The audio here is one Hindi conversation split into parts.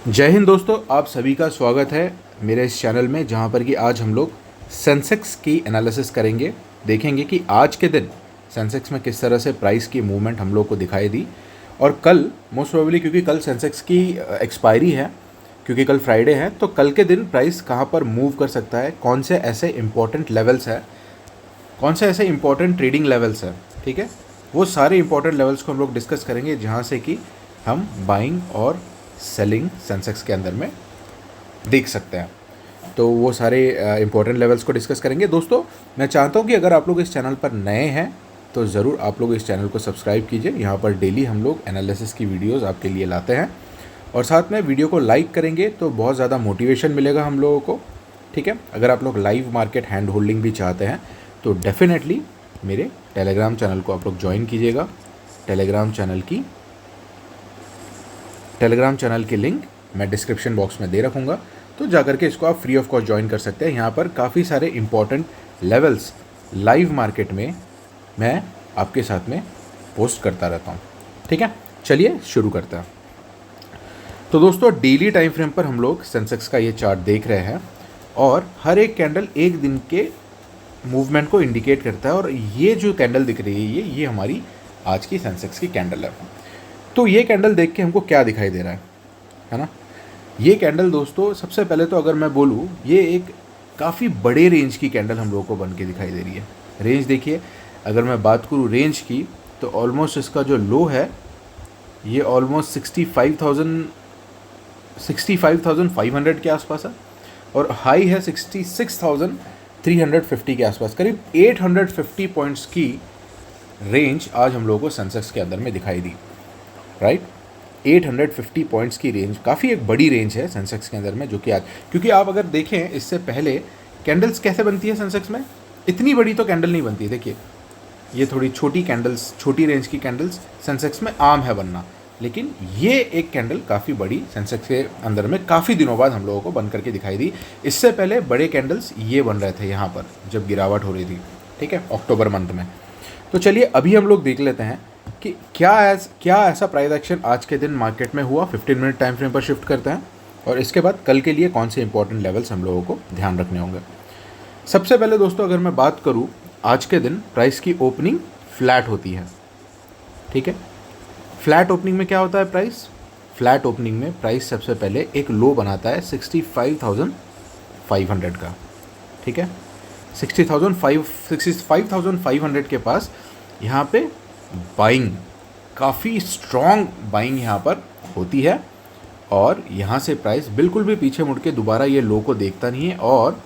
जय हिंद दोस्तों, आप सभी का स्वागत है मेरे इस चैनल में, जहां पर कि आज हम लोग सेंसेक्स की एनालिसिस करेंगे। देखेंगे कि आज के दिन सेंसेक्स में किस तरह से प्राइस की मूवमेंट हम लोग को दिखाई दी, और कल मोस्ट प्रोबेबली, क्योंकि कल सेंसेक्स की एक्सपायरी है, क्योंकि कल फ्राइडे है, तो कल के दिन प्राइस कहां पर मूव कर सकता है, कौन से ऐसे इंपॉर्टेंट लेवल्स है, कौन से ऐसे इंपॉर्टेंट ट्रेडिंग लेवल्स है। ठीक है, वो सारे इंपॉर्टेंट लेवल्स को हम लोग डिस्कस करेंगे, जहाँ से कि हम बाइंग और सेलिंग सेंसेक्स के अंदर में देख सकते हैं। तो वो सारे इंपॉर्टेंट लेवल्स को डिस्कस करेंगे। दोस्तों, मैं चाहता हूँ कि अगर आप लोग इस चैनल पर नए हैं तो ज़रूर आप लोग इस चैनल को सब्सक्राइब कीजिए। यहाँ पर डेली हम लोग एनालिसिस की वीडियोस आपके लिए लाते हैं, और साथ में वीडियो को लाइक करेंगे तो बहुत ज़्यादा मोटिवेशन मिलेगा हम लोगों को। ठीक है, अगर आप लोग लाइव मार्केट हैंड होल्डिंग भी चाहते हैं तो डेफिनेटली मेरे टेलीग्राम चैनल को आप लोग ज्वाइन कीजिएगा। टेलीग्राम चैनल की लिंक मैं डिस्क्रिप्शन बॉक्स में दे रखूँगा, तो जाकर के इसको आप फ्री ऑफ कॉस्ट ज्वाइन कर सकते हैं। यहाँ पर काफ़ी सारे इंपॉर्टेंट लेवल्स लाइव मार्केट में मैं आपके साथ में पोस्ट करता रहता हूँ। ठीक है, चलिए शुरू करते हैं। तो दोस्तों, डेली टाइम फ्रेम पर हम लोग सेंसेक्स का ये चार्ट देख रहे हैं, और हर एक कैंडल एक दिन के मूवमेंट को इंडिकेट करता है। और ये जो कैंडल दिख रही है, ये हमारी आज की सेंसेक्स की कैंडल है। तो ये कैंडल देख के हमको क्या दिखाई दे रहा है ना। ये कैंडल दोस्तों, सबसे पहले तो अगर मैं बोलूँ, ये एक काफ़ी बड़े रेंज की कैंडल हम लोगों को बन के दिखाई दे रही है। रेंज देखिए, अगर मैं बात करूँ रेंज की, तो ऑलमोस्ट इसका जो लो है ये ऑलमोस्ट 65,500 के आसपास है, और हाई है 66,350 के आसपास। करीब 850 पॉइंट्स की रेंज आज हम लोगों को सेंसेक्स के अंदर में दिखाई दी। राइट, 850 पॉइंट्स की रेंज काफ़ी एक बड़ी रेंज है सेंसेक्स के अंदर में, जो कि आज, क्योंकि आप अगर देखें इससे पहले कैंडल्स कैसे बनती है सेंसेक्स में, इतनी बड़ी तो कैंडल नहीं बनती है। देखिए, ये थोड़ी छोटी कैंडल्स, छोटी रेंज की कैंडल्स सेंसेक्स में आम है बनना, लेकिन ये एक कैंडल काफ़ी बड़ी सेंसेक्स के अंदर में काफ़ी दिनों बाद हम लोगों को बन करके दिखाई दी। इससे पहले बड़े कैंडल्स ये बन रहे थे यहाँ पर जब गिरावट हो रही थी। ठीक है, अक्टूबर मंथ में। तो चलिए अभी हम लोग देख लेते हैं कि क्या ऐसा प्राइस एक्शन आज के दिन मार्केट में हुआ। 15 मिनट टाइम फ्रेम पर शिफ्ट करते हैं, और इसके बाद कल के लिए कौन से इंपॉर्टेंट लेवल्स हम लोगों को ध्यान रखने होंगे। सबसे पहले दोस्तों, अगर मैं बात करूं, आज के दिन प्राइस की ओपनिंग फ्लैट होती है। ठीक है, फ्लैट ओपनिंग में क्या होता है प्राइस? फ्लैट ओपनिंग में प्राइस सबसे पहले एक लो बनाता है 65,500 का। ठीक है, 65,500 के पास यहाँ पे बाइंग, काफ़ी स्ट्रॉन्ग बाइंग यहाँ पर होती है, और यहाँ से प्राइस बिल्कुल भी पीछे मुड़ के दोबारा ये लो को देखता नहीं है। और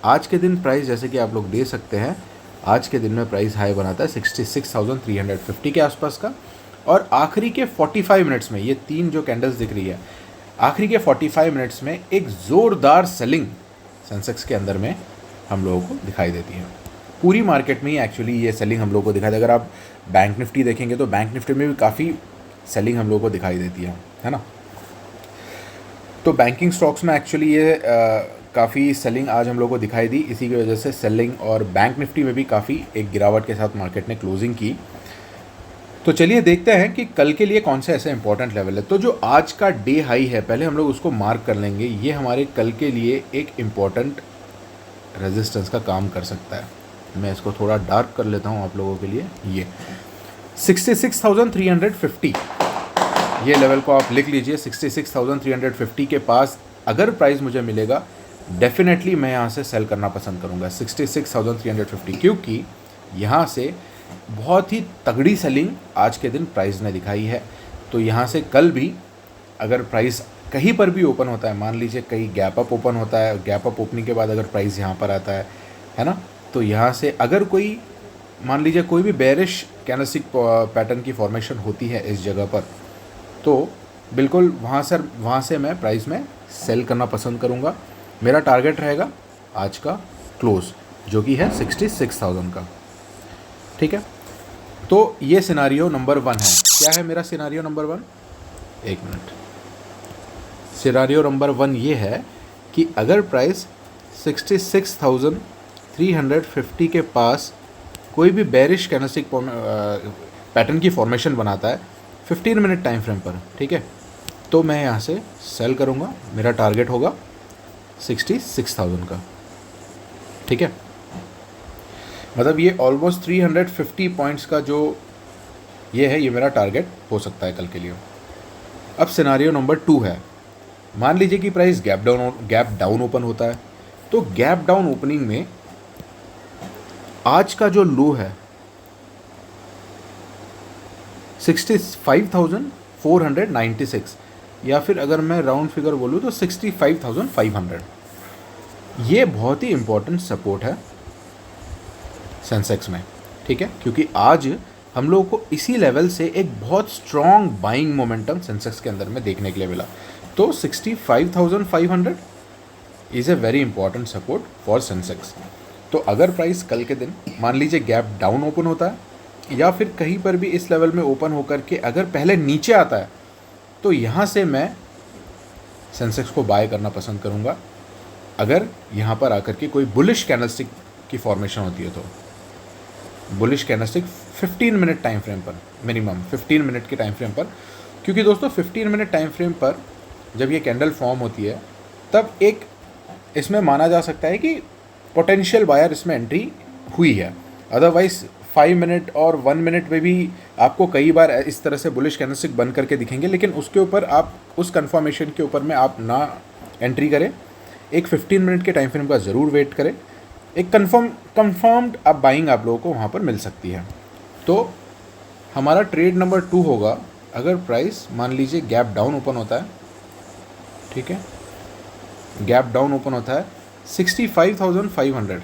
आज के दिन प्राइस, जैसे कि आप लोग देख सकते हैं, आज के दिन में प्राइस हाई बनाता है 66,350 के आसपास का, और आखिरी के 45 मिनट्स में, ये तीन जो कैंडल्स दिख रही है, आखिरी के 45 मिनट्स में एक ज़ोरदार सेलिंग सेंसेक्स के अंदर में हम लोगों को दिखाई देती है। पूरी मार्केट में ही एक्चुअली ये सेलिंग हम लोगों को दिखाई दे। अगर आप बैंक निफ्टी देखेंगे तो बैंक निफ्टी में भी काफ़ी सेलिंग हम लोगों को दिखाई देती है ना। तो बैंकिंग स्टॉक्स में एक्चुअली ये काफ़ी सेलिंग आज हम लोगों को दिखाई दी। इसी की वजह से सेलिंग, और बैंक निफ्टी में भी काफ़ी एक गिरावट के साथ मार्केट ने क्लोजिंग की। तो चलिए देखते हैं कि कल के लिए कौन से ऐसे इंपॉर्टेंट लेवल है। तो जो आज का डे हाई है, पहले हम लोग उसको मार्क कर लेंगे। ये हमारे कल के लिए एक इम्पॉर्टेंट रेजिस्टेंस का काम कर सकता है। मैं इसको थोड़ा डार्क कर लेता हूँ आप लोगों के लिए। ये 66,350, ये लेवल को आप लिख लीजिए। 66,350 के पास अगर प्राइस मुझे मिलेगा, डेफिनेटली मैं यहाँ से सेल करना पसंद करूँगा 66,350, क्योंकि यहाँ से बहुत ही तगड़ी सेलिंग आज के दिन प्राइस ने दिखाई है। तो यहाँ से कल भी अगर प्राइस कहीं पर भी ओपन होता है, मान लीजिए कहीं गैप अप ओपन होता है, गैप अप ओपनिंग के बाद अगर प्राइस यहाँ पर आता है ना, तो यहाँ से अगर कोई, मान लीजिए कोई भी बेरिश कैंडलस्टिक पैटर्न की फॉर्मेशन होती है इस जगह पर, तो बिल्कुल वहाँ से मैं प्राइस में सेल करना पसंद करूँगा। मेरा टारगेट रहेगा आज का क्लोज, जो कि है 66,000 का। ठीक है, तो ये सिनारियो नंबर 1 है। क्या है मेरा सिनारियो नंबर 1? एक मिनट। सिनारियो नंबर 1 ये है कि अगर प्राइस 66,350 के पास कोई भी बेरिश कैंडलस्टिक पैटर्न की फॉर्मेशन बनाता है 15 मिनट टाइम फ्रेम पर, ठीक है, तो मैं यहाँ से सेल करूँगा, मेरा टारगेट होगा 66,000 का। ठीक है, मतलब ये ऑलमोस्ट 350 पॉइंट्स का जो ये है, ये मेरा टारगेट हो सकता है कल के लिए। अब सिनारियो नंबर 2 है, मान लीजिए कि प्राइस गैप डाउन ओपन होता है। तो गैप डाउन ओपनिंग में आज का जो लो है 65,496, या फिर अगर मैं राउंड फिगर बोलूँ तो 65,500, ये बहुत ही इम्पोर्टेंट सपोर्ट है सेंसेक्स में। ठीक है, क्योंकि आज हम लोगों को इसी लेवल से एक बहुत स्ट्रॉन्ग बाइंग मोमेंटम सेंसेक्स के अंदर में देखने के लिए मिला। तो 65,500 is a very important support for Sensex. तो अगर प्राइस कल के दिन मान लीजिए गैप डाउन ओपन होता है, या फिर कहीं पर भी इस लेवल में ओपन होकर के अगर पहले नीचे आता है, तो यहाँ से मैं सेंसेक्स को बाय करना पसंद करूँगा। अगर यहाँ पर आकर के कोई बुलिश कैंडलस्टिक की फॉर्मेशन होती है, तो bullish candlestick 15 minute time frame पर, मिनिमम 15 मिनट के टाइम फ्रेम पर, क्योंकि दोस्तों 15 मिनट टाइम फ्रेम पर जब ये कैंडल फॉर्म होती है, तब एक इसमें माना जा सकता है कि पोटेंशियल बायर इसमें एंट्री हुई है। अदरवाइज़ 5 मिनट और 1 मिनट में भी आपको कई बार इस तरह से बुलिश कैंडलस्टिक बन करके दिखेंगे, लेकिन उसके ऊपर आप उस कंफर्मेशन के ऊपर में आप ना एंट्री करें, एक 15 मिनट के टाइम फ्रेम का ज़रूर वेट करें। एक कंफर्म्ड अब बाइंग आप लोगों को वहाँ पर मिल सकती है। तो हमारा ट्रेड नंबर 2 होगा, अगर प्राइस मान लीजिए गैप डाउन ओपन होता है, ठीक है, गैप डाउन ओपन होता है 65,500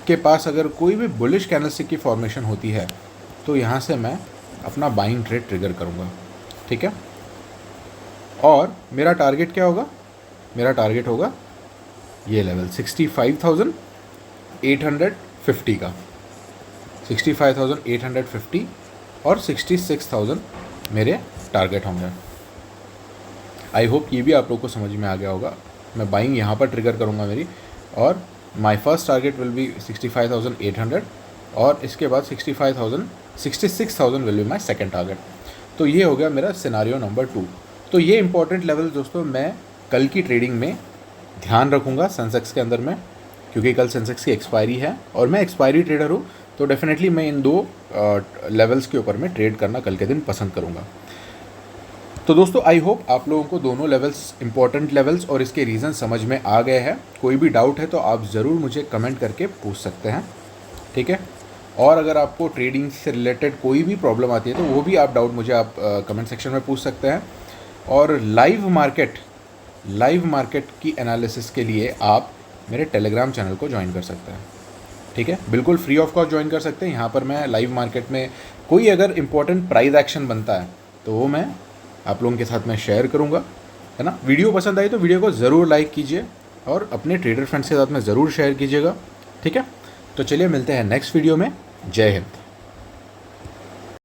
के पास, अगर कोई भी बुलिश कैंडलस्टिक की फॉर्मेशन होती है, तो यहाँ से मैं अपना बाइंग ट्रेड ट्रिगर करूँगा। ठीक है, और मेरा टारगेट क्या होगा? मेरा टारगेट होगा ये लेवल 65,850 का, 65,850 और 66,000 मेरे टारगेट होंगे। आई होप ये भी आप लोग को समझ में आ गया होगा। मैं बाइंग यहाँ पर ट्रिगर करूँगा मेरी, और my first target will be 65,800, और इसके बाद 66,000 will be my second target. तो ये हो गया मेरा सिनारियो नंबर 2। तो ये इंपॉर्टेंट लेवल दोस्तों मैं कल की ट्रेडिंग में ध्यान रखूँगा सेंसेक्स के अंदर में, क्योंकि कल सेंसेक्स की एक्सपायरी है और मैं एक्सपायरी ट्रेडर हूँ, तो डेफिनेटली मैं इन 2 लेवल्स के ऊपर में ट्रेड करना कल के दिन पसंद करूँगा। तो दोस्तों आई होप आप लोगों को दोनों लेवल्स, इंपॉर्टेंट लेवल्स और इसके रीज़न समझ में आ गए हैं। कोई भी डाउट है तो आप ज़रूर मुझे कमेंट करके पूछ सकते हैं। ठीक है, और अगर आपको ट्रेडिंग से रिलेटेड कोई भी प्रॉब्लम आती है तो वो भी आप डाउट मुझे आप कमेंट सेक्शन में पूछ सकते हैं। और लाइव मार्केट की एनालिसिस के लिए आप मेरे टेलीग्राम चैनल को ज्वाइन कर सकते हैं। ठीक है, बिल्कुल फ्री ऑफ कॉस्ट ज्वाइन कर सकते हैं। यहाँ पर मैं लाइव मार्केट में कोई अगर इंपॉर्टेंट प्राइस एक्शन बनता है तो वो मैं आप लोगों के साथ में शेयर करूँगा, है ना। वीडियो पसंद आई तो वीडियो को ज़रूर लाइक कीजिए और अपने ट्रेडर फ्रेंड्स के साथ में ज़रूर शेयर कीजिएगा। ठीक है, तो चलिए मिलते हैं नेक्स्ट वीडियो में। जय हिंद।